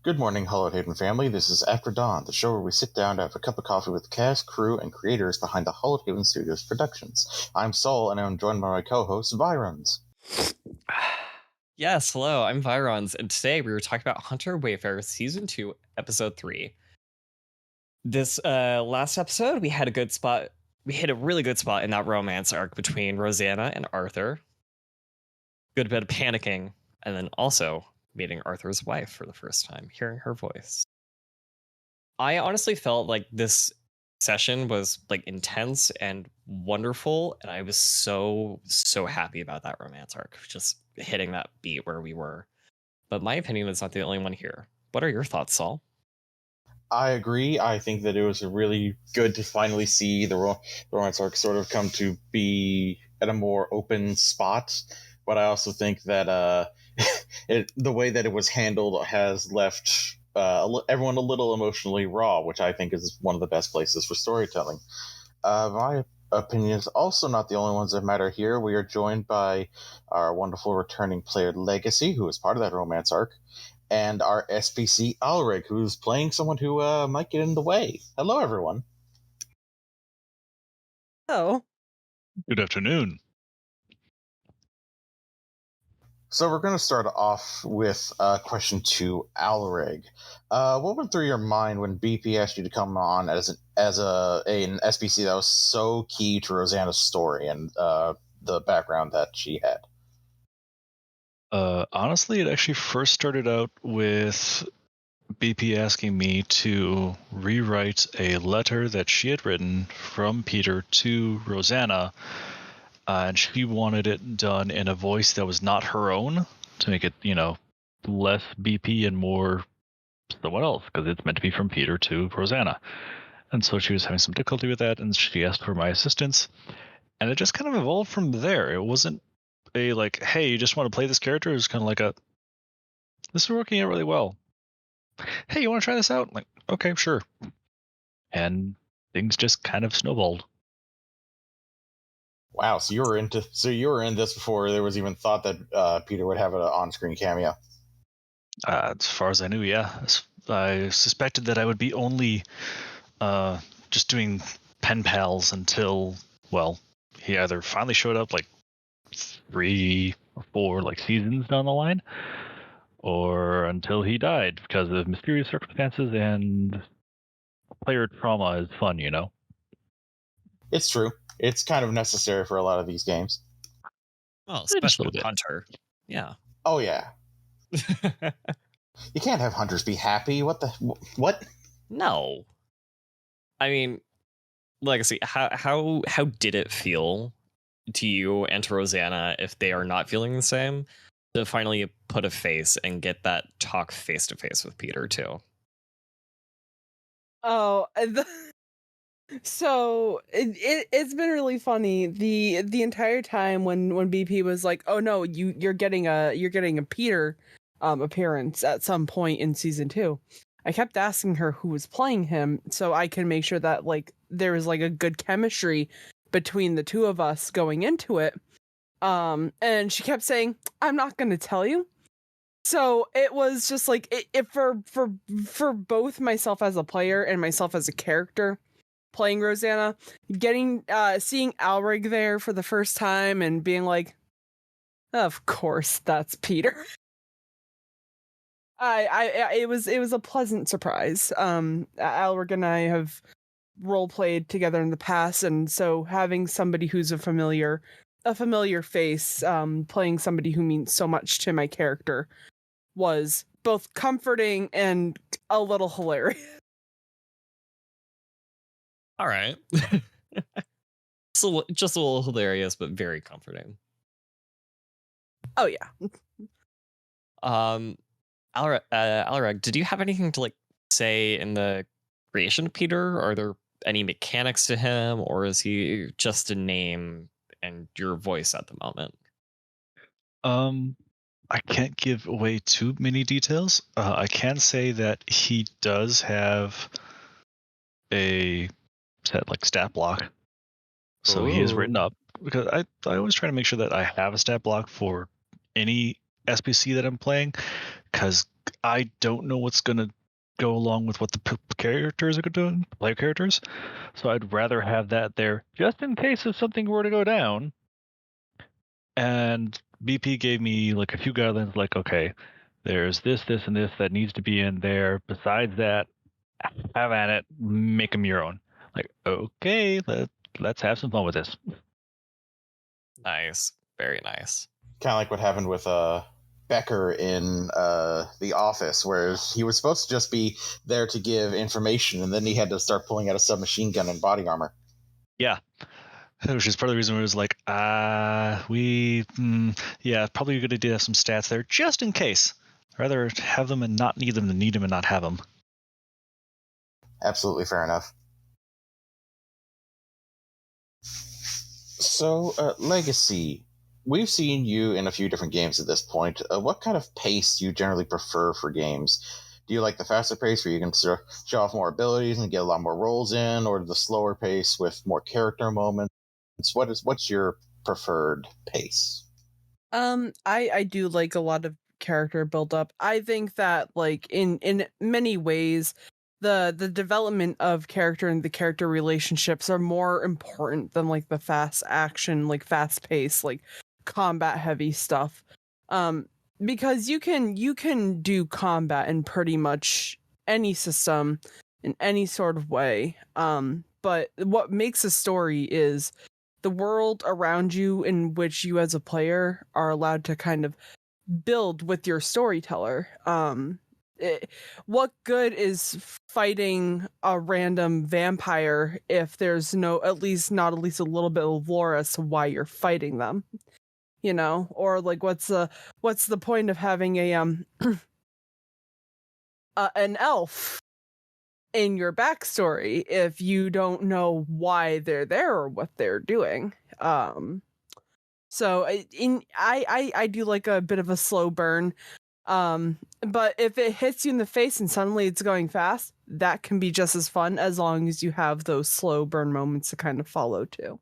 Good morning, Hallowed Haven family. This is After Dawn, the show where we sit down to have a cup of coffee with the cast, crew, and creators behind the Hallowed Haven Studios productions. I'm Sol, and I'm joined by my co-host, Vironz. Yes, hello, I'm Vironz, and today we were talking about Hunter Wayfarer Season 2, Episode 3. This last episode, we had a good spot. We hit a really good spot in that romance arc between Rosanna and Arthur. Good bit of panicking, and then also meeting Arthur's wife for the first time, hearing her voice. I honestly felt like this session was like intense and wonderful, and I was so happy about that romance arc, just hitting that beat where we were. But my opinion is not the only one here. What are your thoughts, Saul? I agree. I think that it was really good to finally see the romance arc sort of come to be at a more open spot. But I also think that the way that it was handled has left everyone a little emotionally raw, which I think is one of the best places for storytelling. My opinion is also not the only ones that matter here. We are joined by our wonderful returning player Legacy, who is part of that romance arc, and our SPC Alereg, who's playing someone who might get in the way. Hello, everyone. Hello. Good afternoon. So we're going to start off with question to Alereg. What went through your mind when BP asked you to come on as an SPC that was so key to Rosanna's story and the background that she had? Honestly, it actually first started out with BP asking me to rewrite a letter that she had written from Peter to Rosanna, and she wanted it done in a voice that was not her own to make it, less BP and more someone else, because it's meant to be from Peter to Rosanna. And so she was having some difficulty with that, and she asked for my assistance, and it just kind of evolved from there. It wasn't a like, hey, you just want to play this character. It was kind of like this is working out really well. Hey, you want to try this out? Like, okay, sure. And things just kind of snowballed. Wow, so you were in this before there was even thought that Peter would have an on-screen cameo. As far as I knew, yeah. I suspected that I would be only just doing pen pals until, well, he either finally showed up like 3 or 4 seasons down the line, or until he died because of mysterious circumstances, and player trauma is fun, It's true. It's kind of necessary for a lot of these games. Well, especially with Hunter. Yeah. Oh, yeah. You can't have hunters be happy. What? No. I mean, Legacy, how did it feel to you and to Rosanna, if they are not feeling the same, to finally put a face and get that talk face to face with Peter too? Oh, so it's been really funny the entire time when BP was like, "Oh no, you're getting a Peter appearance at some point in season 2." I kept asking her who was playing him so I can make sure that there was a good chemistry between the two of us going into it. And she kept saying, "I'm not going to tell you." So it was just it for both myself as a player and myself as a character playing Rosanna, seeing Alereg there for the first time and being like, "Of course, that's Peter." It was a pleasant surprise. Alereg and I have role played together in the past, and so having somebody who's a familiar face, playing somebody who means so much to my character, was both comforting and a little hilarious. All right. So just a little hilarious, but very comforting. Oh yeah. Alereg, did you have anything to say in the creation of Peter? Are there any mechanics to him, or is he just a name and your voice at the moment? I can't give away too many details. I can say that he does have a set stat block, so he is written up, because I always try to make sure that I have a stat block for any SBC that I'm playing, because I don't know what's going to go along with what the characters are doing, player characters. So I'd rather have that there just in case if something were to go down. And BP gave me like a few guidelines, like, okay, there's this, and this that needs to be in there. Besides that, have at it, make them your own. Like, okay, let's have some fun with this. Nice. Very nice. Kind of like what happened with Becker in The Office, where he was supposed to just be there to give information, and then he had to start pulling out a submachine gun and body armor. Yeah. Which is part of the reason where it was like, yeah, probably a good idea to have some stats there just in case. Rather have them and not need them than need them and not have them. Absolutely fair enough. So, Legacy, we've seen you in a few different games at this point. What kind of pace do you generally prefer for games? Do you like the faster pace where you can show off more abilities and get a lot more rolls in, or the slower pace with more character moments? What's your preferred pace? I do like a lot of character build up. I think that like in many ways the development of character and the character relationships are more important than like the fast action, like fast pace, like combat heavy stuff. Because you can do combat in pretty much any system in any sort of way. But what makes a story is the world around you in which you as a player are allowed to kind of build with your storyteller. What good is fighting a random vampire if there's at least a little bit of lore as to why you're fighting them? You know, or like what's the point of having a an elf in your backstory if you don't know why they're there or what they're doing? So I do like a bit of a slow burn. But if it hits you in the face and suddenly it's going fast, that can be just as fun as long as you have those slow burn moments to kind of follow too.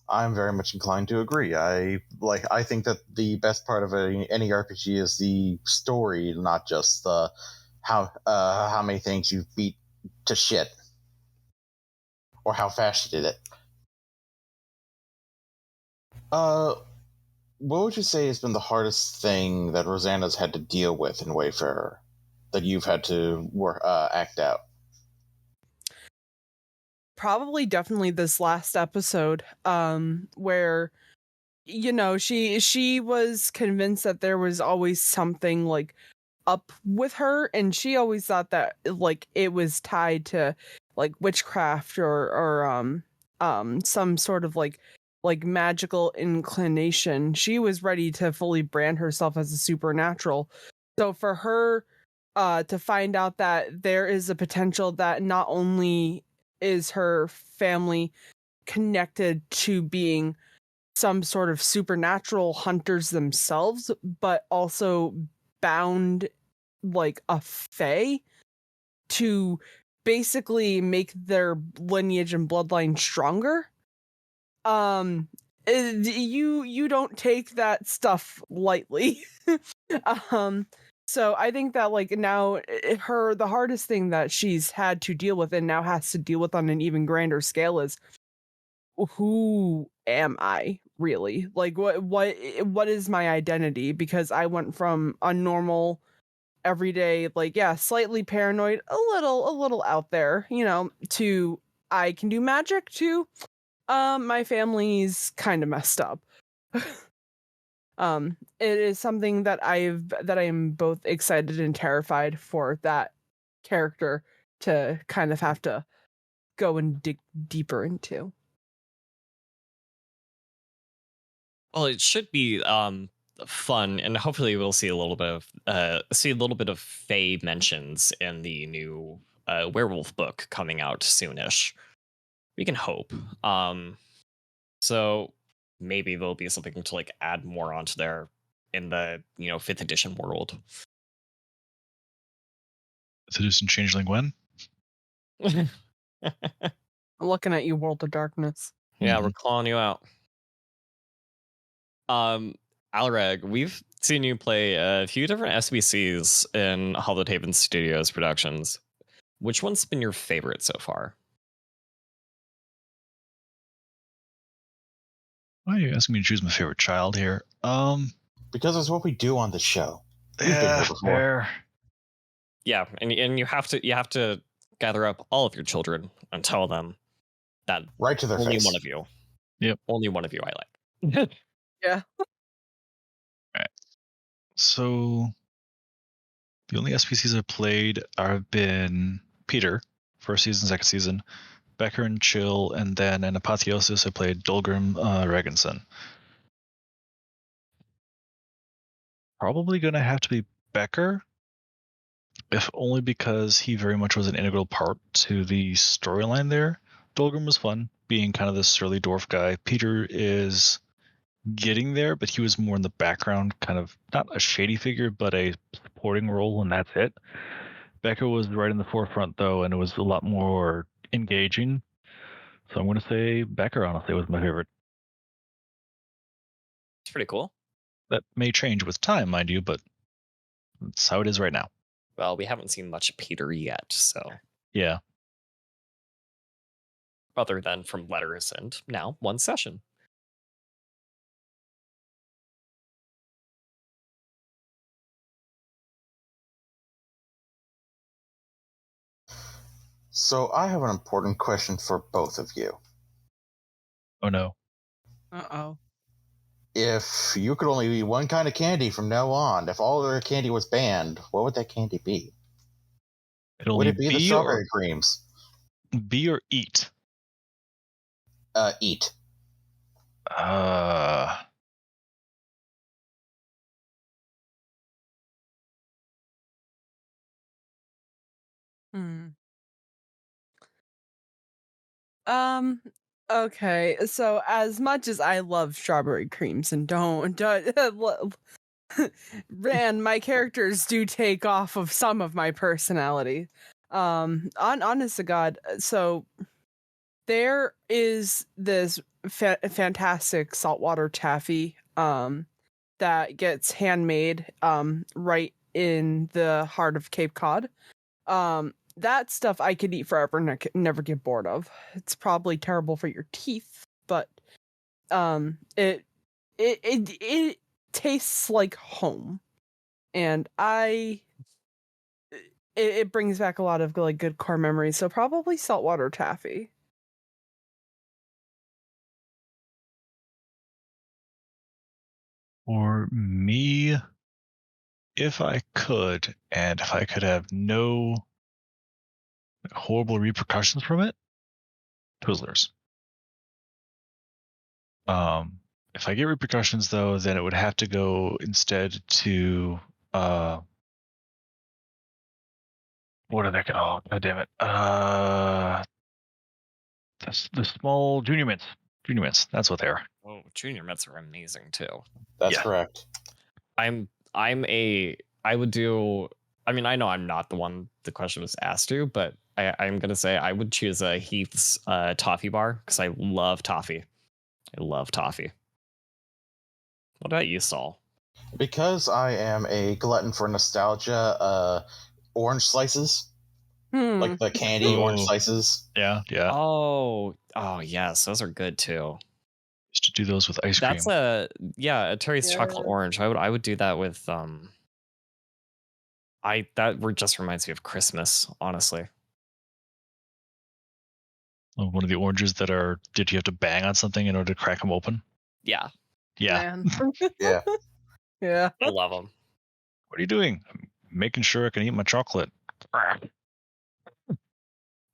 I'm very much inclined to agree. I think that the best part of any RPG is the story, not just how many things you beat to shit or how fast you did it. What would you say has been the hardest thing that Rosanna's had to deal with in Wayfarer that you've had to act out? Probably definitely this last episode, where she was convinced that there was always something like up with her, and she always thought that like it was tied to like witchcraft or some sort of like magical inclination. She was ready to fully brand herself as a supernatural. So for her to find out that there is a potential that not only is her family connected to being some sort of supernatural hunters themselves, but also bound like a fae to basically make their lineage and bloodline stronger. You don't take that stuff lightly. So I think that like now the hardest thing that she's had to deal with and now has to deal with on an even grander scale is, who am I really? Like what is my identity? Because I went from a normal everyday, like, yeah, slightly paranoid, a little out there, to I can do magic, to my family's kind of messed up. It is something that I am both excited and terrified for that character to kind of have to go and dig deeper into. Well, it should be fun, and hopefully we'll see a little bit of Fae mentions in the new werewolf book coming out soonish. We can hope. So maybe there'll be something to like add more onto there in the 5th edition world. 5th edition changeling when? I'm looking at you, World of Darkness. Yeah, Mhm. we're calling you out. Alereg, we've seen you play a few different SBCs in Hallowed Haven Studios productions. Which one's been your favorite so far? Why are you asking me to choose my favorite child here? Because it's what we do on the show. You've been Yeah, here before. fair. Yeah, and you have to gather up all of your children and tell them that Right to their only face. one of you. Yep. Only one of you I like. Yeah. So the only SPCs I've played have been Peter, first season, second season, Becker and Chill, and then in Apotheosis I played Dolgrim Regenson. Probably gonna have to be Becker, if only because he very much was an integral part to the storyline there. Dolgrim was fun, being kind of this surly dwarf guy. Peter is getting there, but he was more in the background, kind of not a shady figure, but a supporting role, and that's it. Becca was right in the forefront, though, and it was a lot more engaging. So I'm going to say Becker, honestly, was my favorite. It's pretty cool. That may change with time, mind you, but that's how it is right now. Well, we haven't seen much of Peter yet, so Yeah. other than from letters and now one session. So I have an important question for both of you. Oh, no. Uh-oh. If you could only eat one kind of candy from now on, if all other candy was banned, what would that candy be? It'll Would only it be the be strawberry creams? or eat. Eat. Hmm. Um. Okay. So as much as I love strawberry creams and don't and my characters do take off of some of my personality. Honest to God, so there is this fantastic saltwater taffy that gets handmade right in the heart of Cape Cod. That stuff I could eat forever and never get bored of. It's probably terrible for your teeth, but it tastes like home, and it brings back a lot of like good core memories. So probably saltwater taffy. For me, if I could, and if I could have no horrible repercussions from it, Twizzlers. If I get repercussions, though, then it would have to go instead to what are they? Oh, god damn it! The small junior mints. Junior mints. That's what they are. Oh, junior mints are amazing too. That's Yeah. correct. I would do. I mean, I know I'm not the one the question was asked to, but I'm gonna say I would choose a Heath's toffee bar because I love toffee. I love toffee. What about you, Saul? Because I am a glutton for nostalgia, orange slices, like the candy orange Oh. slices. Yeah. Oh, yes, those are good too. Used to do those with ice cream. That's a Terry's Yeah. chocolate orange. I would do that with just reminds me of Christmas, honestly. Oh, one of the oranges that are. Did you have to bang on something in order to crack them open? Yeah, Yeah. Man. Yeah. Yeah. I love them. What are you doing? I'm making sure I can eat my chocolate.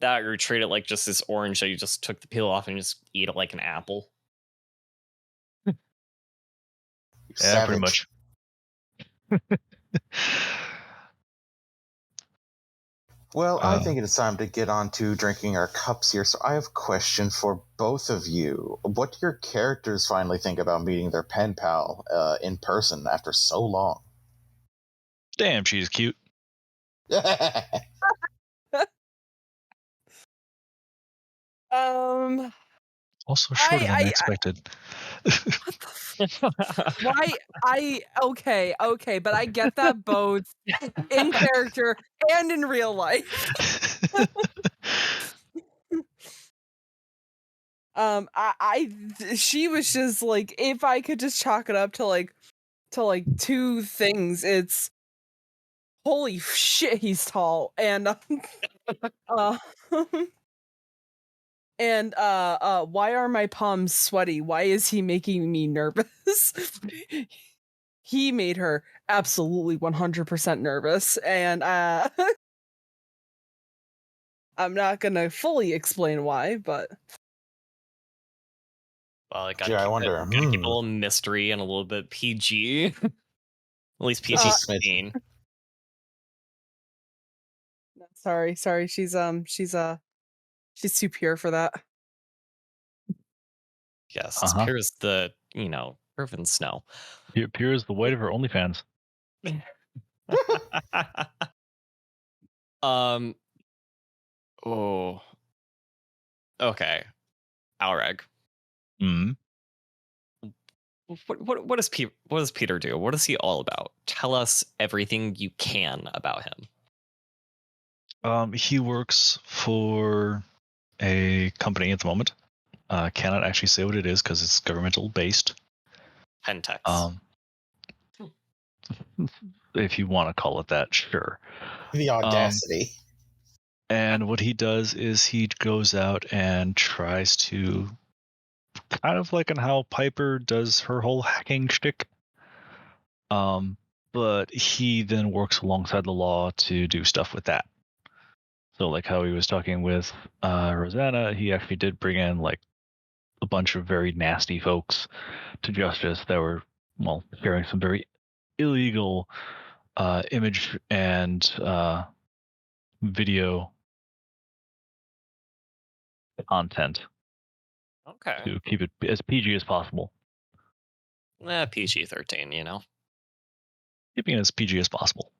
That or treat it like just this orange that you just took the peel off and just eat it like an apple. You Yeah, pretty savage. much. Well, I think it's time to get on to drinking our cups here. So I have a question for both of you. What do your characters finally think about meeting their pen pal in person after so long? Damn, she's cute. Um. Also shorter than I expected. Why? Okay, but I get that both in character and in real life. She was just like, if I could just chalk it up to two things, it's holy shit, he's tall, and and why are my palms sweaty? Why is he making me nervous? He made her absolutely 100% nervous, and I'm not gonna fully explain why, but well, I I wonder. Gotta keep a little mystery and a little bit PG. At least PG-13. Sorry, she's too pure for that. Yes, it's pure as the, Irvin Snow. Pure as the white of her OnlyFans. Oh. Okay. Alereg. What does Peter do? What is he all about? Tell us everything you can about him. He works for a company at the moment. Cannot actually say what it is because it's governmental based. Pentex. If you want to call it that, sure. The audacity. And what he does is he goes out and tries to, kind of like on how Piper does her whole hacking shtick. But he then works alongside the law to do stuff with that. So like how he was talking with Rosanna, he actually did bring in like a bunch of very nasty folks to justice that were, sharing some very illegal image and video content. Okay. To keep it as PG as possible. PG-13, Keeping it as PG as possible.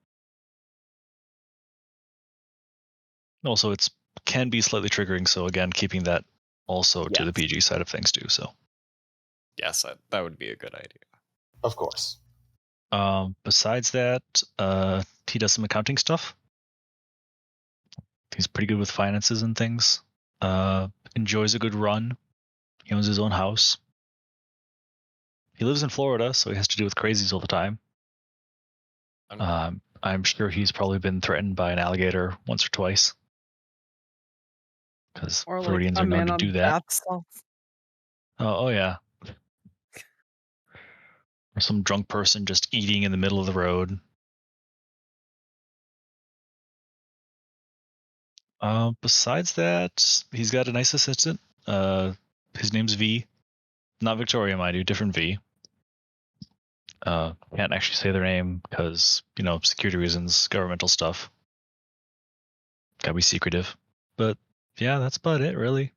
Also, it's can be slightly triggering, so again, keeping that also to the PG side of things too. So, yes, that would be a good idea. Of course. Besides that, he does some accounting stuff. He's pretty good with finances and things. Enjoys a good run. He owns his own house. He lives in Florida, so he has to deal with crazies all the time. I'm sure he's probably been threatened by an alligator once or twice. Because Floridians are known to do that. Oh yeah. Or some drunk person just eating in the middle of the road. Besides that, he's got a nice assistant. His name's V. Not Victoria, mind you, different V. Can't actually say their name because, security reasons, governmental stuff. Gotta be secretive. But yeah, that's about it, really.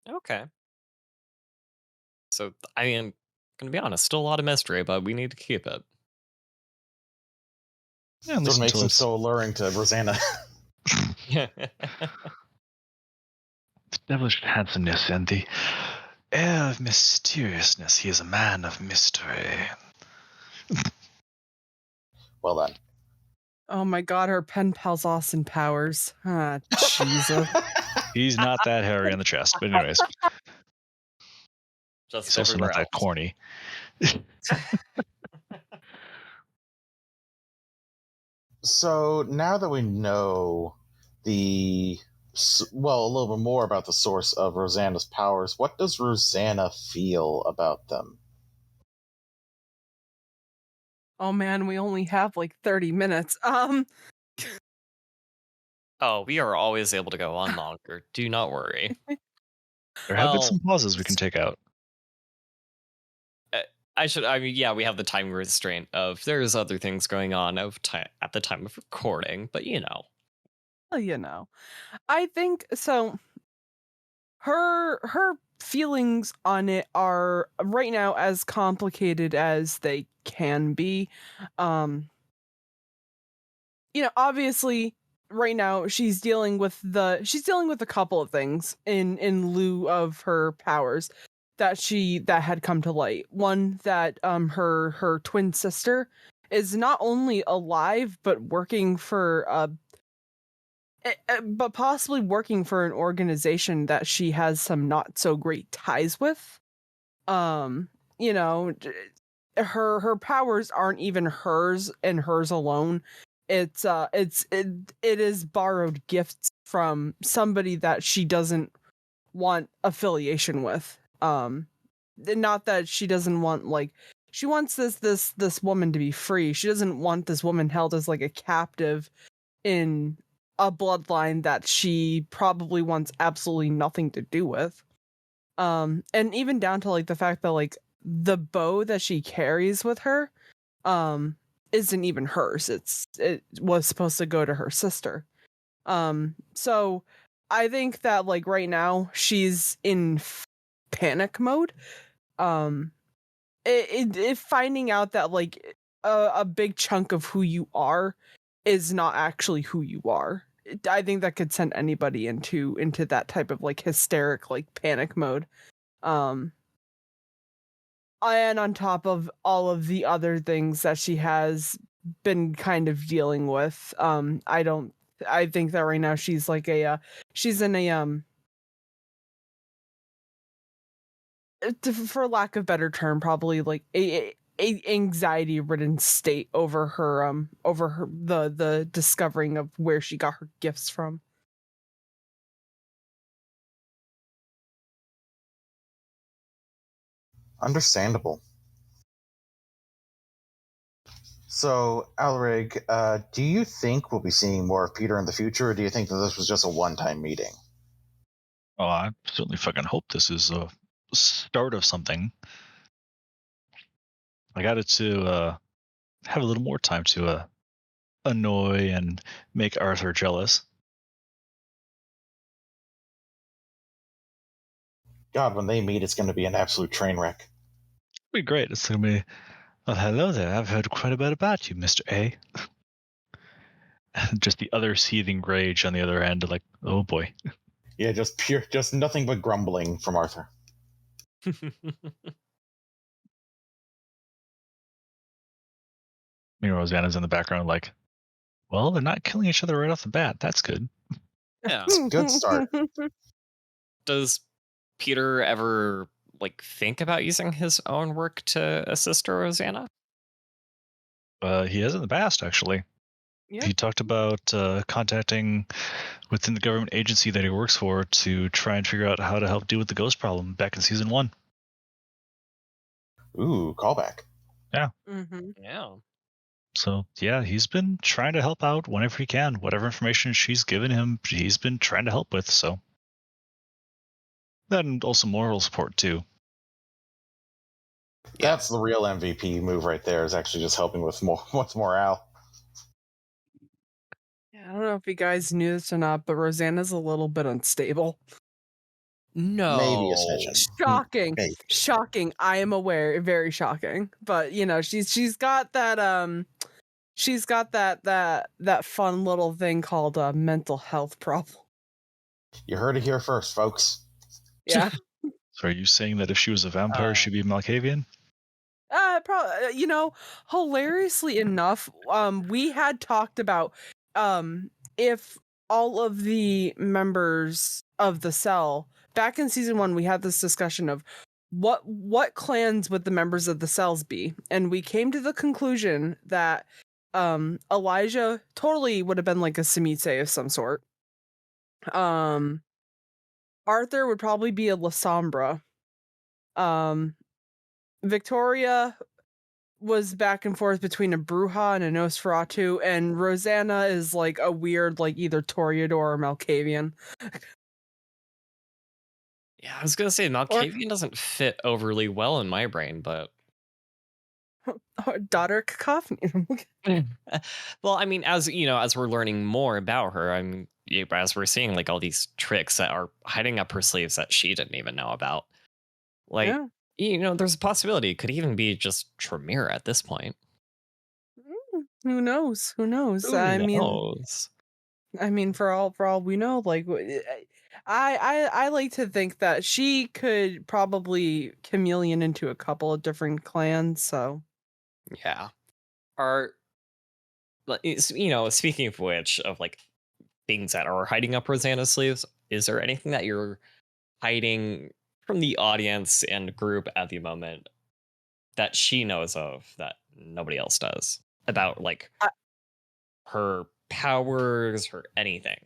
Okay. So, I mean, gonna be honest, still a lot of mystery, but we need to keep it. Yeah, so it makes him so alluring to Rosanna. The devilish handsomeness and the air of mysteriousness. He is a man of mystery. Well done. Oh my god, her pen pal's Austin Powers. Ah, Jesus. He's not that hairy on the chest, but anyways. Just he's also not that corny. So now that we know a little bit more about the source of Rosanna's powers, what does Rosanna feel about them? Oh man, we only have 30 minutes. Oh, we are always able to go on longer. Do not worry. There have been some pauses we can take out. We have the time restraint of there's other things going on at the time of recording, but Well, I think so. Her feelings on it are right now as complicated as they can be. Obviously right now she's dealing with a couple of things in lieu of her powers that had come to light. One, that her twin sister is not only alive but working for but possibly working for an organization that she has some not so great ties with. You know, her powers aren't even hers and hers alone. It is borrowed gifts from somebody that she doesn't want affiliation with. Not that she doesn't want, like, she wants this woman to be free. She doesn't want this woman held as like a captive in a bloodline that she probably wants absolutely nothing to do with. And even down to like the fact that like the bow that she carries with her isn't even hers. It was supposed to go to her sister. So I think that like right now she's in panic mode. Finding out that like a big chunk of who you are is not actually who you are. I think that could send anybody into that type of like hysteric like panic mode. And on top of all of the other things that she has been kind of dealing with, I think that right now she's like she's in a for lack of better term, probably like a anxiety ridden state over her the discovering of where she got her gifts from. Understandable. So, Alereg, do you think we'll be seeing more of Peter in the future, or do you think that this was just a one-time meeting? Oh, I certainly fucking hope this is a start of something. I got it to have a little more time to annoy and make Arthur jealous. God, when they meet, it's going to be an absolute train wreck. It'll be great. It's going to be, well, hello there. I've heard quite a bit about you, Mr. A. Just the other seething rage on the other end, like, oh boy. Yeah, just nothing but grumbling from Arthur. Rosanna's in the background, like, well, they're not killing each other right off the bat. That's good. Yeah. Good start. Does Peter ever like think about using his own work to assist Rosanna? He has in the past, actually. Yeah. He talked about contacting within the government agency that he works for to try and figure out how to help deal with the ghost problem back in season 1. Ooh, callback. Yeah. Mm-hmm. Yeah. So, yeah, he's been trying to help out whenever he can. Whatever information she's given him, he's been trying to help with, so. And also moral support, too. That's the real MVP move right there, is actually just helping with morale. Yeah, I don't know if you guys knew this or not, but Rosanna's a little bit unstable. No. Maybe a smidgen. Shocking. Maybe. Shocking. I am aware, very shocking. But you know, she's got that that fun little thing called a mental health problem. You heard it here first, folks. Yeah. So are you saying that if she was a vampire, she'd be Malkavian? Probably, you know, hilariously enough, we had talked about if all of the members of the cell back in season 1, we had this discussion of what clans would the members of the cells be, and we came to the conclusion that Elijah totally would have been like a Simitse of some sort. Arthur would probably be a Lasombra. Victoria was back and forth between a Bruja and a Nosferatu, and Rosanna is like a weird, like either Toreador or Malkavian. Yeah, I was gonna say Malkavian doesn't fit overly well in my brain, but daughter Cacophony. well, I mean, as you know, as we're learning more about her, as we're seeing like all these tricks that are hiding up her sleeves that she didn't even know about. Like, Yeah. you know, there's a possibility it could even be just Tremere at this point. Who knows? Who knows? Who I mean, knows? I mean, for all we know, like I like to think that she could probably chameleon into a couple of different clans. So Yeah. Are speaking of which, of like things that are hiding up Rosanna's sleeves, is there anything that you're hiding from the audience and group at the moment that she knows of that nobody else does about like I, her powers or anything?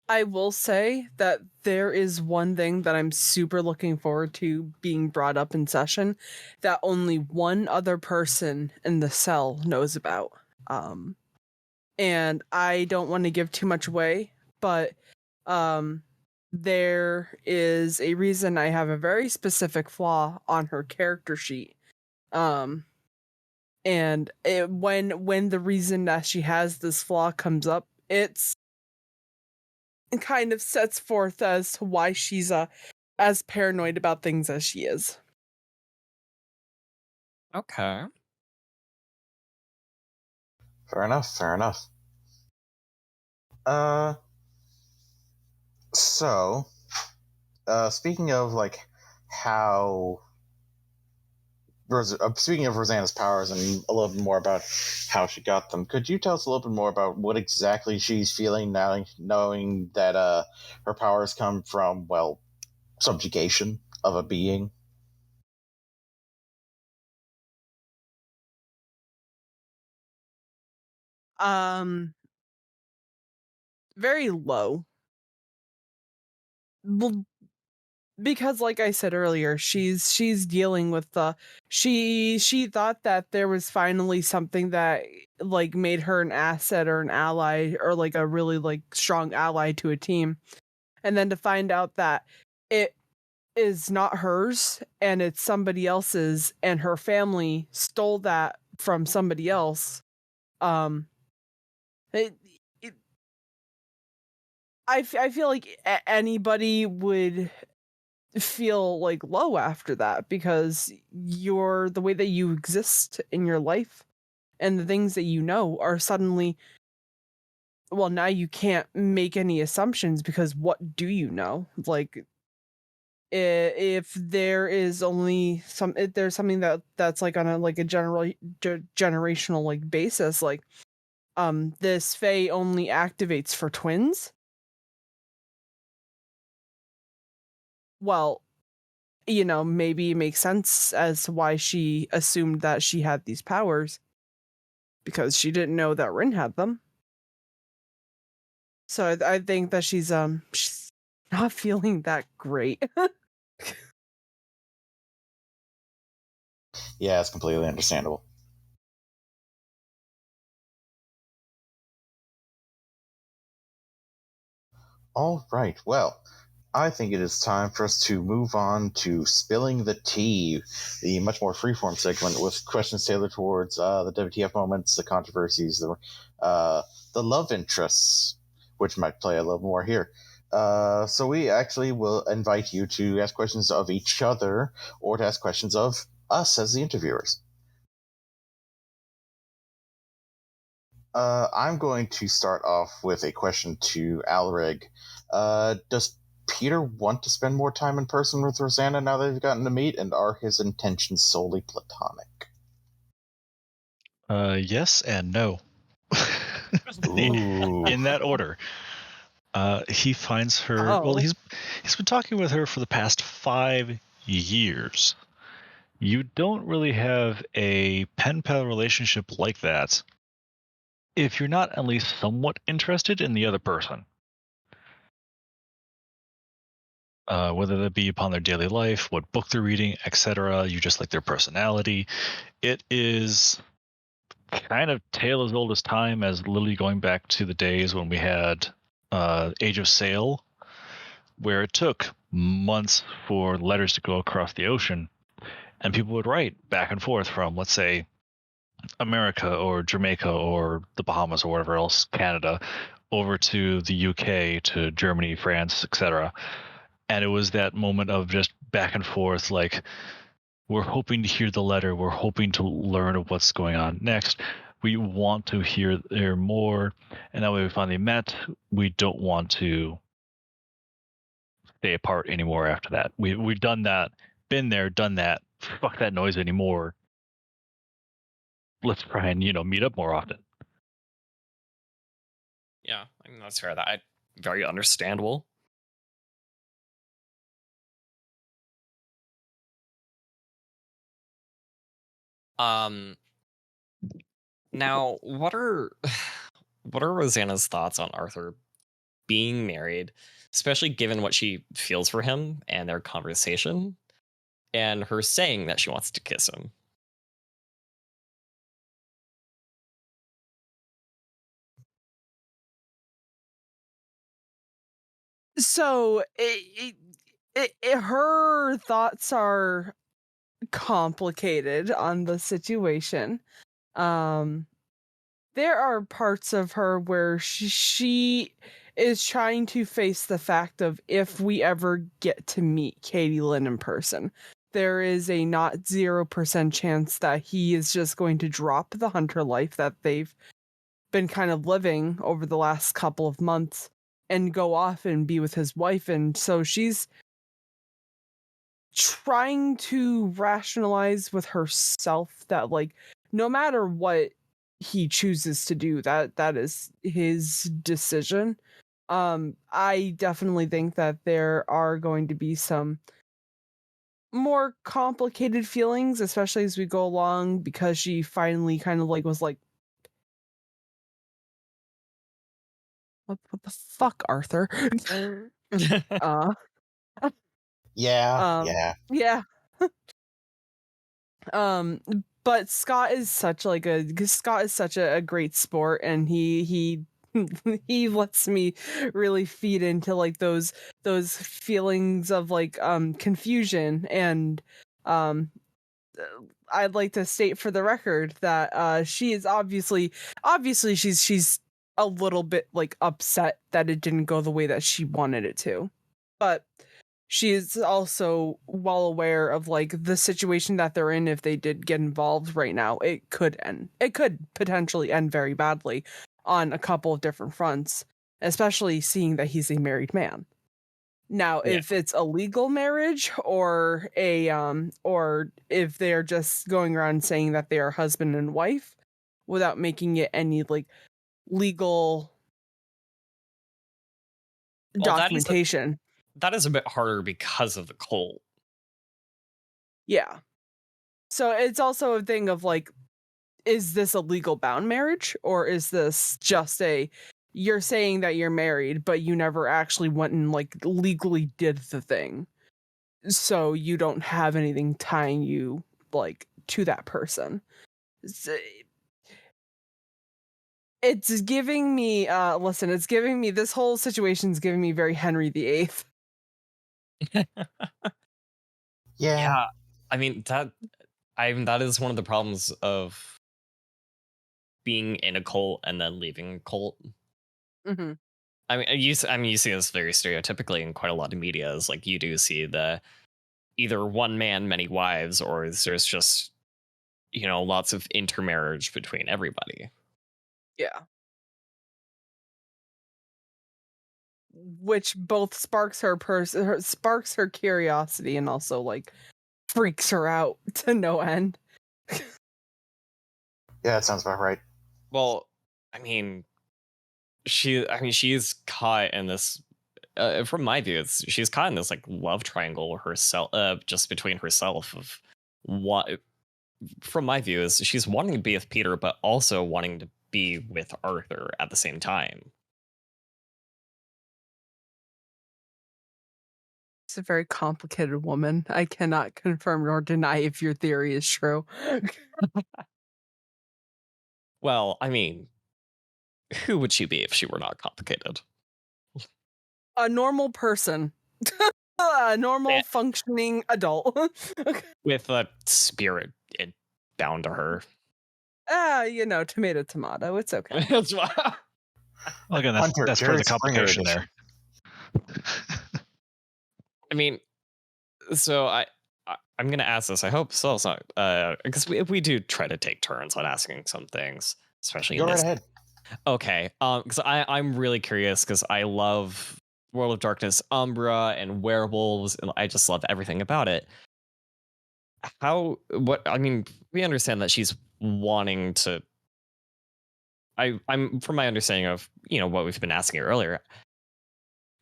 I will say that there is one thing that I'm super looking forward to being brought up in session that only one other person in the cell knows about. And I don't want to give too much away, but there is a reason I have a very specific flaw on her character sheet. And when the reason that she has this flaw comes up, it kind of sets forth as to why she's as paranoid about things as she is. Okay. Fair enough. Fair enough. So, speaking of like how speaking of Rosanna's powers and a little bit more about how she got them, could you tell us a little bit more about what exactly she's feeling now, knowing that her powers come from, well, subjugation of a being? Very low. Well, because like I said earlier, she's dealing with the she thought that there was finally something that like made her an asset or an ally or like a really like strong ally to a team. And then to find out that it is not hers and it's somebody else's and her family stole that from somebody else. Um it, it I feel like anybody would feel like low after that because the way that you exist in your life and the things that you know are suddenly, well, now you can't make any assumptions because what do you know? Like if there is only if there's something that's like on a like a generational like basis, like this Fae only activates for twins. Well, maybe it makes sense as to why she assumed that she had these powers because she didn't know that Rin had them. So I think that she's not feeling that great. Yeah, it's completely understandable. All right, well, I think it is time for us to move on to Spilling the Tea, the much more freeform segment with questions tailored towards the WTF moments, the controversies, the love interests, which might play a little more here. So we actually will invite you to ask questions of each other or to ask questions of us as the interviewers. I'm going to start off with a question to Alereg. Does Peter want to spend more time in person with Rosanna now that they've gotten to meet, and are his intentions solely platonic? Yes and no. Ooh. In that order. He finds her. Oh. Well, he's been talking with her for the past 5 years. You don't really have a pen pal relationship like that if you're not at least somewhat interested in the other person. Whether that be upon their daily life, what book they're reading, etc. You just like their personality. It is kind of tale as old as time, as literally going back to the days when we had Age of Sail, where it took months for letters to go across the ocean, and people would write back and forth from, let's say, America or Jamaica or the Bahamas or whatever else, Canada, over to the UK, to Germany, France, etc. And it was that moment of just back and forth, like, we're hoping to hear the letter, we're hoping to learn of what's going on next. we want to hear more, and that way we finally met. We don't want to stay apart anymore after that. We've done that, been there, done that. Fuck that noise anymore. Let's try and meet up more often. Yeah, I mean, that's fair. That very understandable. Now, what are Rosanna's thoughts on Arthur being married, especially given what she feels for him and their conversation, and her saying that she wants to kiss him? So her thoughts are complicated on the situation. There are parts of her where she is trying to face the fact of, if we ever get to meet Katie Lynn in person, there is a not 0% chance that he is just going to drop the hunter life that they've been kind of living over the last couple of months and go off and be with his wife. And so she's trying to rationalize with herself that, like, no matter what he chooses to do, that is his decision. I definitely think that there are going to be some more complicated feelings, especially as we go along, because she finally kind of like was like, what the fuck, Arthur? uh Yeah. yeah. But Scott is such a great sport, and he he lets me really feed into like those feelings of like confusion. And I'd like to state for the record that she is obviously she's a little bit like upset that it didn't go the way that she wanted it to, but she is also well aware of like the situation that they're in. If they did get involved right now, it could potentially end very badly on a couple of different fronts, especially seeing that he's a married man. Now, Yeah. if it's a legal marriage or or if they're just going around saying that they are husband and wife without making it any like legal Well, documentation. that is a bit harder because of the cult. Yeah. So it's also a thing of like, is this a legal bound marriage, or is this just you're saying that you're married, but you never actually went and like legally did the thing, so you don't have anything tying you like to that person. It's giving me this whole situation's giving me very Henry VIII. Yeah. I mean that is one of the problems of being in a cult and then leaving a cult. Mm-hmm. I mean, you see this very stereotypically in quite a lot of media. Is like you do see the either one man, many wives, or there's just lots of intermarriage between everybody. Yeah. Which both sparks her curiosity and also like freaks her out to no end. Yeah, that sounds about right. Well, I mean, she's caught in this. From my view, she's caught in this like love triangle herself, just between herself of what. From my view, is she's wanting to be with Peter, but also wanting to be with Arthur at the same time. It's a very complicated woman. I cannot confirm nor deny if your theory is true. Well, I mean, who would she be if she were not complicated? A normal person. A normal functioning adult. With a spirit bound to her. Tomato, tomato. It's okay. That's why. Well, again, Hunter, that's part of Jared the Springer complication edition. there. I mean, so I'm gonna ask this. I hope Sol's not because we do try to take turns on asking some things. especially Go in right this. ahead. Okay, because I'm really curious because I love World of Darkness, Umbra, and werewolves, and I just love everything about it. I mean, we understand that she's wanting to. I'm from my understanding of what we've been asking her earlier.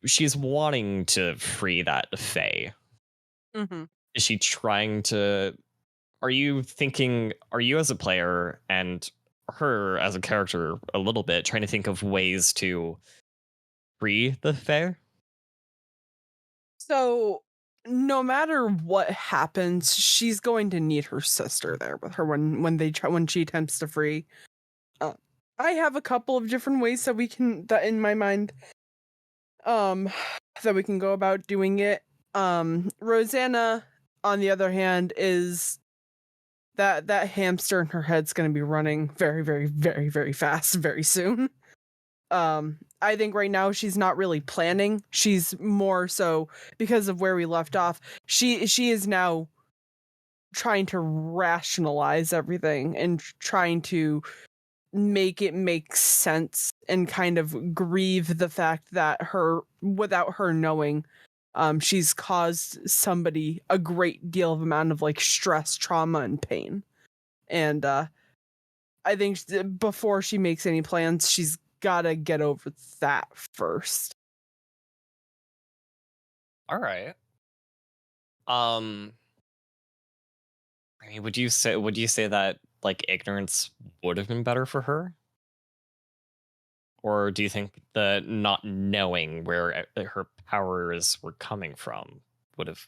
She's wanting to free that Fae. Mm-hmm. Is she trying to? Are you thinking? Are you as a player and her as a character a little bit trying to think of ways to free the Fae? So no matter what happens, she's going to need her sister there with her when she attempts to free. Uh, I have a couple of different ways that in my mind um that we can go about doing it. Rosanna, on the other hand, is that hamster in her head's going to be running very, very, very, very fast very soon. I think right now she's not really planning. She's more so, because of where we left off, she is now trying to rationalize everything and trying to make it make sense and kind of grieve the fact that without her knowing, she's caused somebody a great deal of amount of like stress, trauma, and pain. And I think before she makes any plans, she's gotta get over that first. All right. I mean, would you say that like ignorance would have been better for her? Or do you think the not knowing where her powers were coming from would have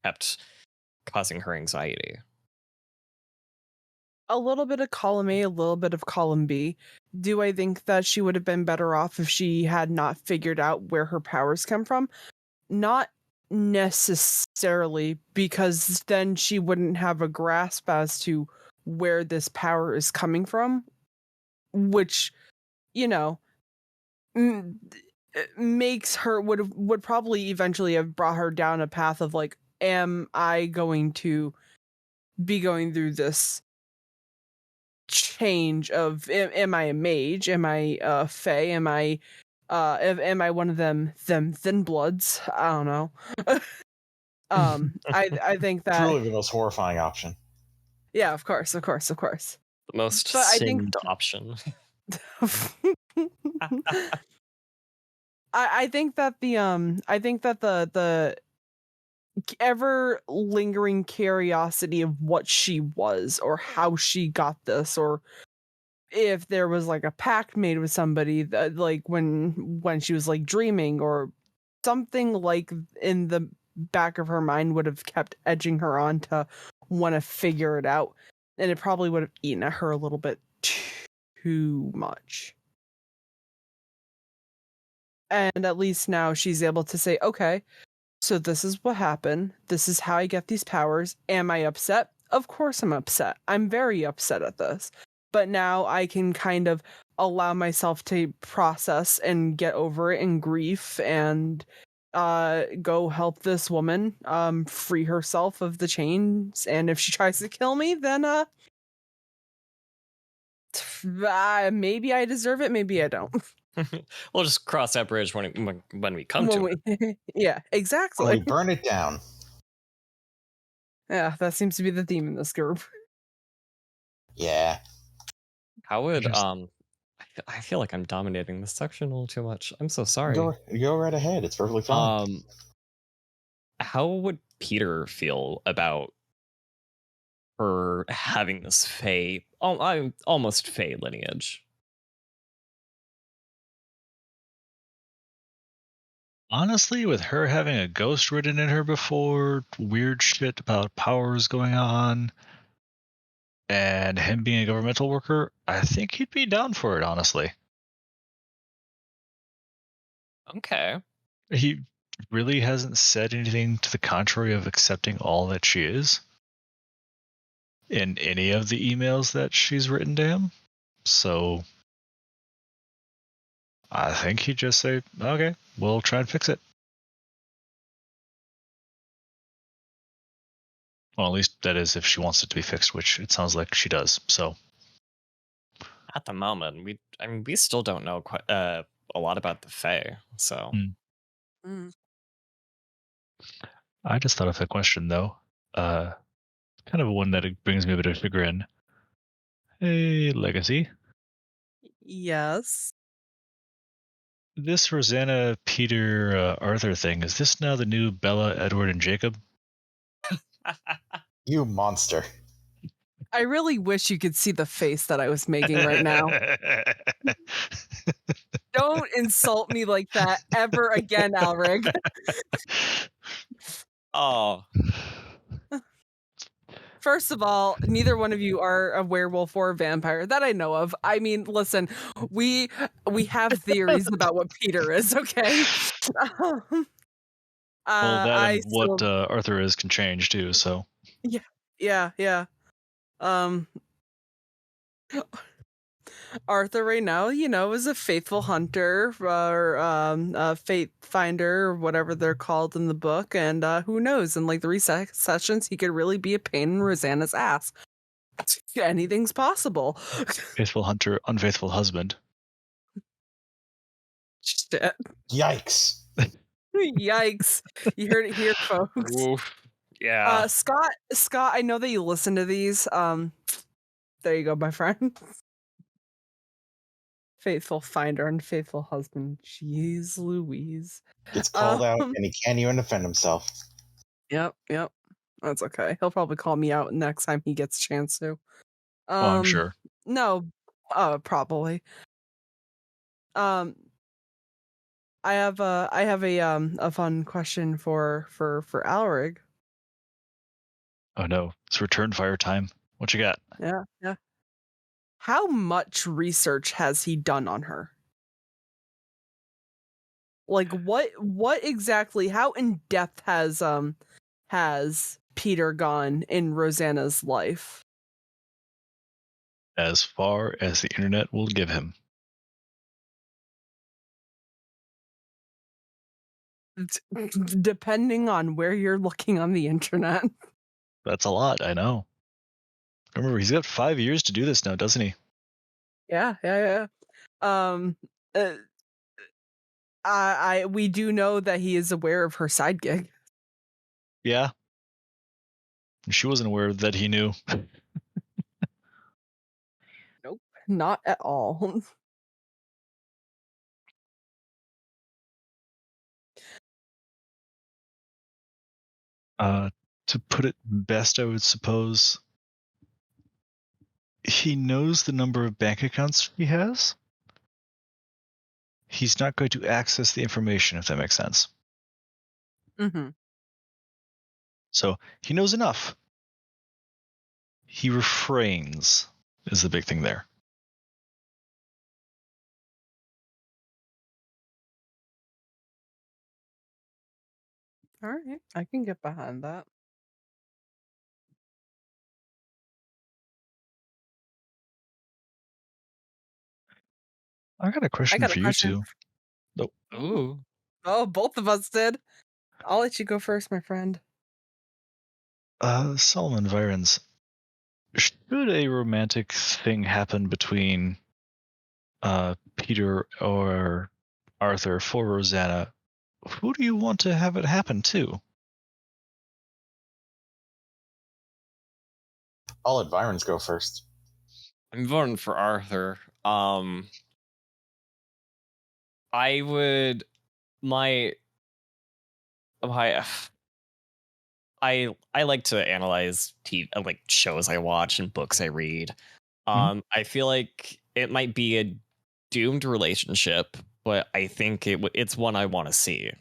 kept causing her anxiety? A little bit of column A, a little bit of column B. Do I think that she would have been better off if she had not figured out where her powers come from? Not necessarily, because then she wouldn't have a grasp as to where this power is coming from, which, you know, m- makes her would probably eventually have brought her down a path of like, am I going to be going through this change of am I a mage, am I a fae, am I one of them thin bloods? I don't know. I think that, Truly the most horrifying option. yeah, of course. The most But I think sinned option. I think that the ever lingering curiosity of what she was or how she got this, or if there was like a pact made with somebody that like when she was like dreaming or something, like in the back of her mind, would have kept edging her on to want to figure it out, and it probably would have eaten at her a little bit too much. And at least now she's able to say, okay, so this is what happened. This is how I get these powers. Am I upset? Of course I'm upset. I'm very upset at this. But now I can kind of allow myself to process and get over it in grief and go help this woman free herself of the chains. And if she tries to kill me, then maybe I deserve it, maybe I don't. We'll just cross that bridge when we come to it. Yeah, When exactly. we burn it down. Yeah, that seems to be the theme in this group. Yeah. How would I feel like I'm dominating this section a little too much. I'm so sorry. Go right ahead. It's perfectly fine. How would Peter feel about her having this Fae, I'm almost Fae lineage? Honestly, with her having a ghost written in her before, weird shit about powers going on, and him being a governmental worker, I think he'd be down for it, honestly. Okay. He really hasn't said anything to the contrary of accepting all that she is in any of the emails that she's written to him. So I think he'd just say, okay, we'll try and fix it. Well, at least that is if she wants it to be fixed, which it sounds like she does. So At the moment, we still don't know quite a lot about the Fae. So I just thought of a question though. Kind of one that brings me a bit of chagrin. Hey, Legacy. Yes. This Rosanna, Peter, Arthur thing, is this now the new Bella, Edward, and Jacob? You monster. I really wish you could see the face that I was making right now. Don't insult me like that ever again, Alereg. oh, First of all, neither one of you are a werewolf or a vampire that I know of. I mean, listen, we have theories about what Peter is, okay? Well, that I and what still, Arthur is can change too. So yeah. Um, Arthur right now, is a faithful hunter or a fate finder or whatever they're called in the book, and who knows? In like 3 sessions, he could really be a pain in Rosanna's ass. Anything's possible. faithful hunter, unfaithful husband. Shit. Yikes. Yikes. You heard it here, folks. oof. Yeah. Scott, I know that you listen to these. There you go, my friend. Faithful finder and faithful husband. Jeez Louise. Gets called out Um, and he can't even defend himself. Yep. That's okay. He'll probably call me out next time he gets a chance to. I'm sure. No, probably. I have a fun question for Alrig. Oh no, it's return fire time. What you got? Yeah. How much research has he done on her? Like what exactly, how in depth has Peter gone in Rosanna's life? As far as the internet will give him. Depending on where you're looking on the internet. That's a lot, I know. Remember, he's got 5 years to do this now, doesn't he? Yeah. Uh, we do know that he is aware of her side gig. Yeah. She wasn't aware that he knew. Nope, not at all. To put it best, I would suppose he knows the number of bank accounts he has. He's not going to access the information, if that makes sense. Mm-hmm. So he knows enough. He refrains is the big thing there. All right, I can get behind that. I got a question for you two. Nope. Ooh. Oh, both of us did. I'll let you go first, my friend. Solomon and Vironz. Should a romantic thing happen between Peter or Arthur for Rosanna, who do you want to have it happen to? I'll let Vironz go first. I'm voting for Arthur. I would I like to analyze like shows I watch and books I read. I feel like it might be a doomed relationship, but I think it's one I want to see.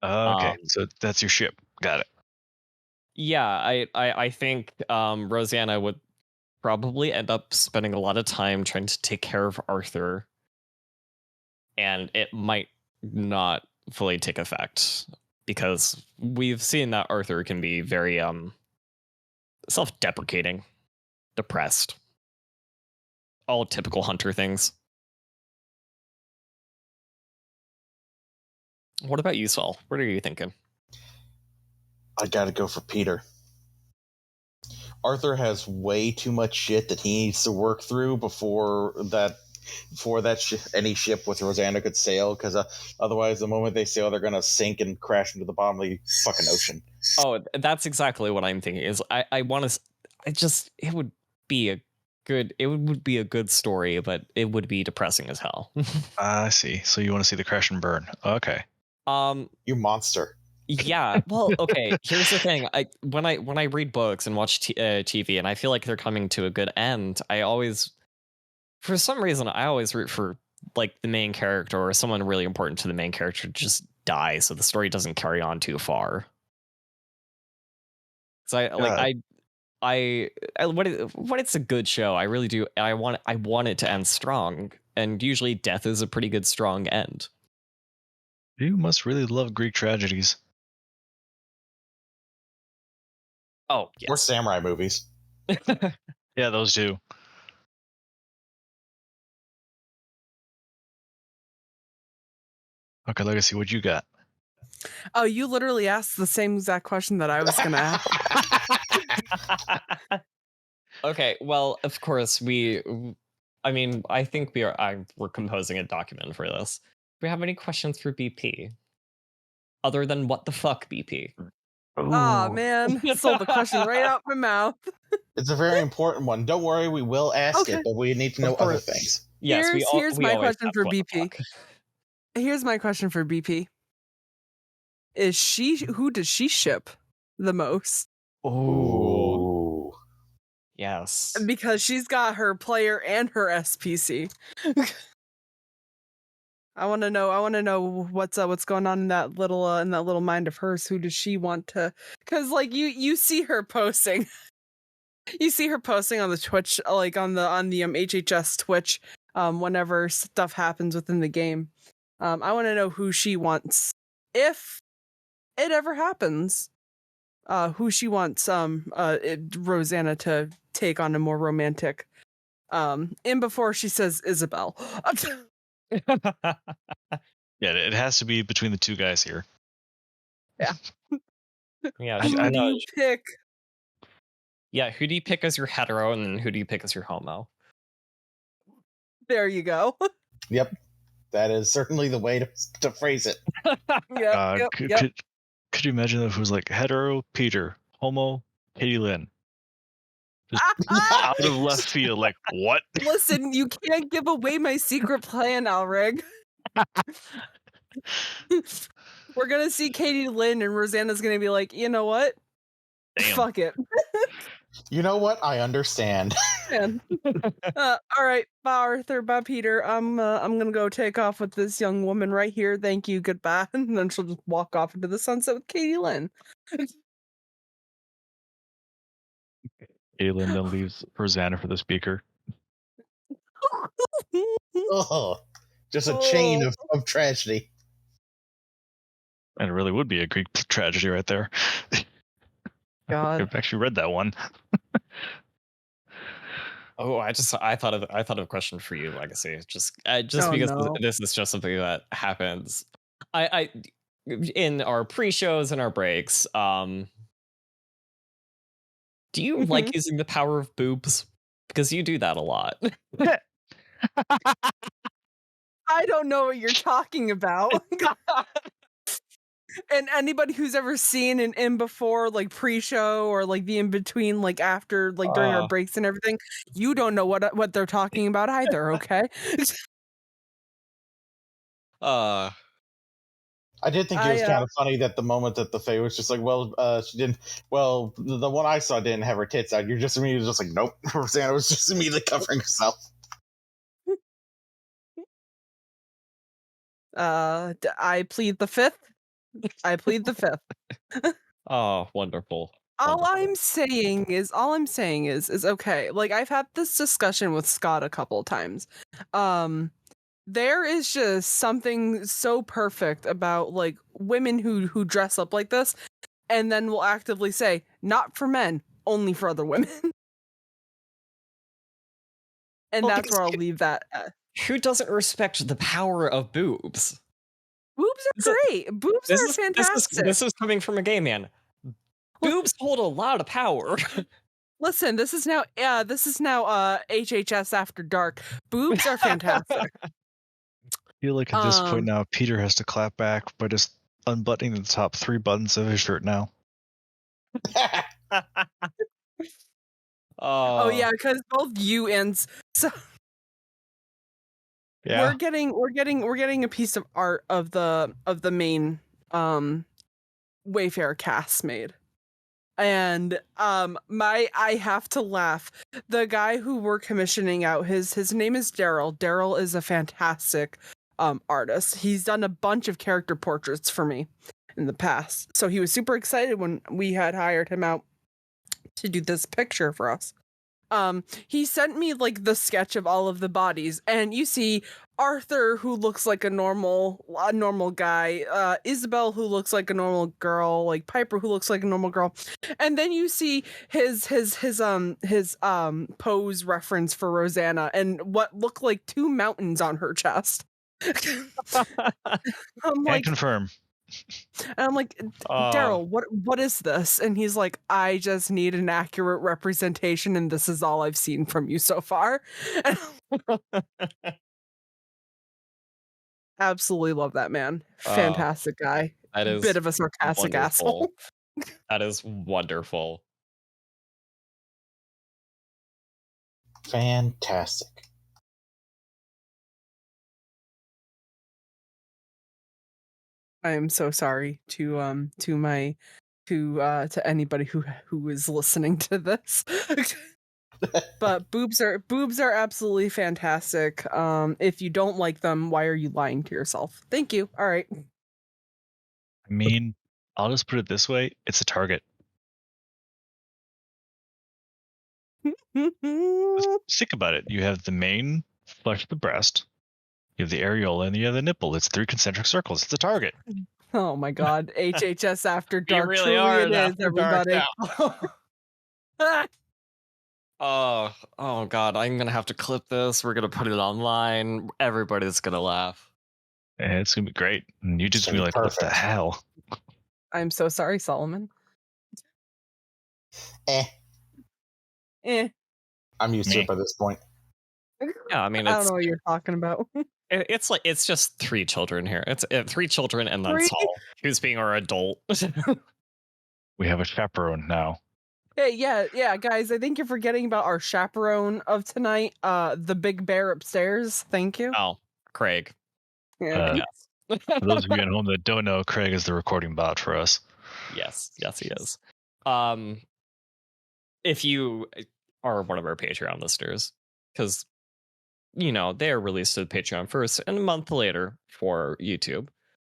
Okay, so that's your ship. Got it. Yeah, I think Rosanna would probably end up spending a lot of time trying to take care of Arthur, and it might not fully take effect because we've seen that Arthur can be very self-deprecating, depressed, all typical hunter things. What about you, Saul? What are you thinking? I gotta go for Peter. Arthur has way too much shit that he needs to work through before any ship with Rosanna could sail, because otherwise the moment they sail they're gonna sink and crash into the bottom of the fucking ocean. Oh, that's exactly what I'm thinking. Is I want to, it would be a good story, but it would be depressing as hell. I see. So you want to see the crash and burn? Okay. You monster. Yeah. Well, okay. Here's the thing. When I read books and watch TV, and I feel like they're coming to a good end, for some reason, I always root for like the main character or someone really important to the main character to just die, so the story doesn't carry on too far. So when it's a good show, I really do. I want it to end strong, and usually death is a pretty good strong end. You must really love Greek tragedies. Oh, yes. Or samurai movies. Yeah, those two. Okay, Legacy, what you got? Oh, you literally asked the same exact question that I was going to ask. Okay, well, of course I think we're composing a document for this. Do we have any questions for BP? Other than what the fuck, BP? Oh, man. Sold the question right out my mouth. It's a very important one. Don't worry, we will ask it, but we need to know other things. Yes, here's my question for what the BP. fuck. Here's my question for BP. Who does she ship the most? Oh, yes. Because she's got her player and her SPC. I want to know what's going on in that little mind of hers. Who does she want to? Because like you see her posting, you see her posting on the Twitch, like on the HHS Twitch, whenever stuff happens within the game. I want to know who she wants, if it ever happens. Who she wants Rosanna to take on a more romantic. In before she says Isabel. Yeah, it has to be between the two guys here. Yeah. Yeah. Who do you pick? Yeah, who do you pick as your hetero, and then who do you pick as your homo? There you go. Yep. That is certainly the way to phrase it. Yep. Could you imagine if it was like hetero Peter, homo Katie Lynn? Just out of left field, like what? Listen, you can't give away my secret plan, Alereg. We're gonna see Katie Lynn, and Rosanna's gonna be like, you know what? Damn. Fuck it. You know what? I understand. All right, bye Arthur, bye Peter. I'm gonna go take off with this young woman right here. Thank you, goodbye. And then she'll just walk off into the sunset with Katie Lynn. Katie Lynn then leaves Rosanna for the speaker. Oh, just a chain of tragedy. And it really would be a Greek tragedy right there. God. I've actually read that one. Oh, I thought of a question for you, Legacy. Just because this is just something that happens. I in our pre-shows and our breaks. Do you like using the power of boobs? Because you do that a lot. I don't know what you're talking about. And anybody who's ever seen an in before, like pre-show or like the in between, like after, like during our breaks and everything, you don't know what they're talking about either. Okay. I did think it was kind of funny that the moment that the Fae was just like, well, she didn't. Well, the one I saw didn't have her tits out. You're just immediately just like, nope. Rosanna was just immediately covering herself. I plead the fifth. Oh, wonderful. All I'm saying is okay. Like I've had this discussion with Scott a couple of times. There is just something so perfect about like women who dress up like this, and then will actively say, "Not for men, only for other women." And that's where I'll leave that at. Who doesn't respect the power of boobs? Boobs are great. Boobs are fantastic. This is coming from a gay man. Boobs hold a lot of power. Listen, this is now HHS After Dark. Boobs are fantastic. I feel like at this point now, Peter has to clap back by just unbuttoning the top 3 buttons of his shirt now. Oh yeah, because both you and so Yeah. we're getting a piece of art of the main Wayfarer cast made. And I have to laugh. The guy who we're commissioning out, his name is Daryl. Daryl is a fantastic artist. He's done a bunch of character portraits for me in the past. So he was super excited when we had hired him out to do this picture for us. He sent me like the sketch of all of the bodies, and you see Arthur, who looks like a normal guy, Isabel, who looks like a normal girl, like Piper, who looks like a normal girl, and then you see his pose reference for Rosanna and what look like 2 mountains on her chest. Can confirm. And I'm like, Daryl, what is this? And he's like, I just need an accurate representation, and this is all I've seen from you so far. Absolutely love that man. Fantastic guy. That is bit of a sarcastic asshole. That is wonderful. Fantastic. I am so sorry to anybody who is listening to this. But boobs are absolutely fantastic. If you don't like them, why are you lying to yourself? Thank you. All right. I mean, I'll just put it this way: it's a target. Just think about it. You have the main flesh of the breast, you have the areola, and you have the nipple. It's 3 concentric circles. It's a target. Oh my God. HHS After Dark. really Truly are it is, everybody. Oh God, I'm gonna have to clip this. We're gonna put it online. Everybody's gonna laugh. And it's gonna be great. And YouTube's gonna be like, Perfect. what the hell? I'm so sorry, Solomon. I'm used to it by this point. Yeah, I mean, I don't know what you're talking about. it's just 3 children here. It's 3 children and then 3? Saul, who's being our adult. We have a chaperone now. Hey, yeah, guys. I think you're forgetting about our chaperone of tonight, the big bear upstairs. Thank you. Oh, Craig. Yeah. Yes. For those of you at home that don't know, Craig is the recording bot for us. Yes, he is. If you are one of our Patreon listeners, because they are released to the Patreon first and a month later for YouTube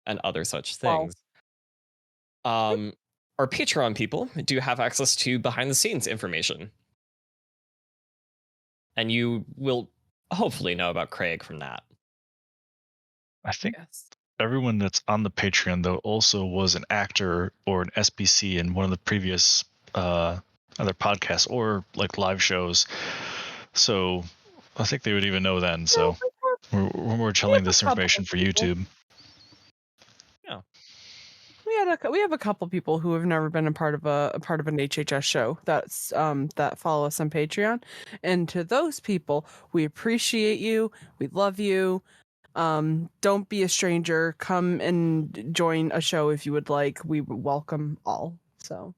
and other such things. Wow. Our Patreon people do have access to behind the scenes information. And you will hopefully know about Craig from that. I think everyone that's on the Patreon, though, also was an actor or an SBC in one of the previous other podcasts or like live shows. So I think they would even know then. So we're telling this information for YouTube. Yeah. We have a couple people who have never been a part of an HHS show that's that follow us on Patreon, and to those people, we appreciate you. We love you. Don't be a stranger. Come and join a show if you would like. We welcome all. So,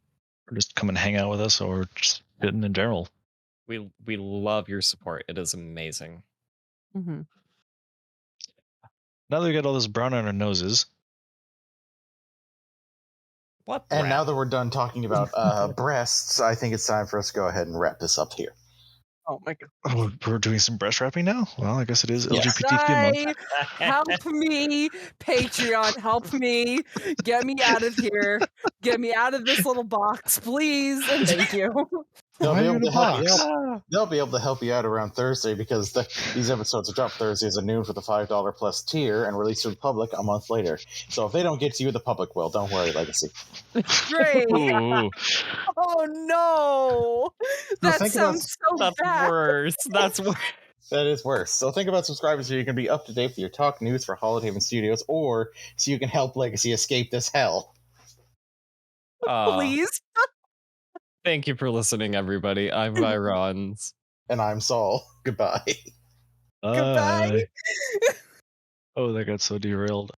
or just come and hang out with us, or just sitting in general. We love your support. It is amazing. Mm-hmm. Now that we got all this brown on our noses. What? And now that we're done talking about breasts, I think it's time for us to go ahead and wrap this up here. Oh my God. Oh, we're doing some breast wrapping now? Well, I guess it is Yes. LGBTQ month. Help me, Patreon, help me. Get me out of here. Get me out of this little box, please. And thank you. They'll Why be are you able in to a help you box? out. They'll be able to help you out around Thursday because these episodes are dropped Thursdays at noon for the $5 plus tier and released to the public a month later. So if they don't get to you, the public will. Don't worry, Legacy. Great. Ooh. Oh no. That think sounds so That's bad. worse. That's worse. That is worse. So think about subscribing so you can be up to date with your talk news for Hallowed Haven Studios, or so you can help Legacy escape this hell. Please. Thank you for listening, everybody. I'm Vironz. And I'm Saul. Goodbye. Goodbye. Oh, that got so derailed.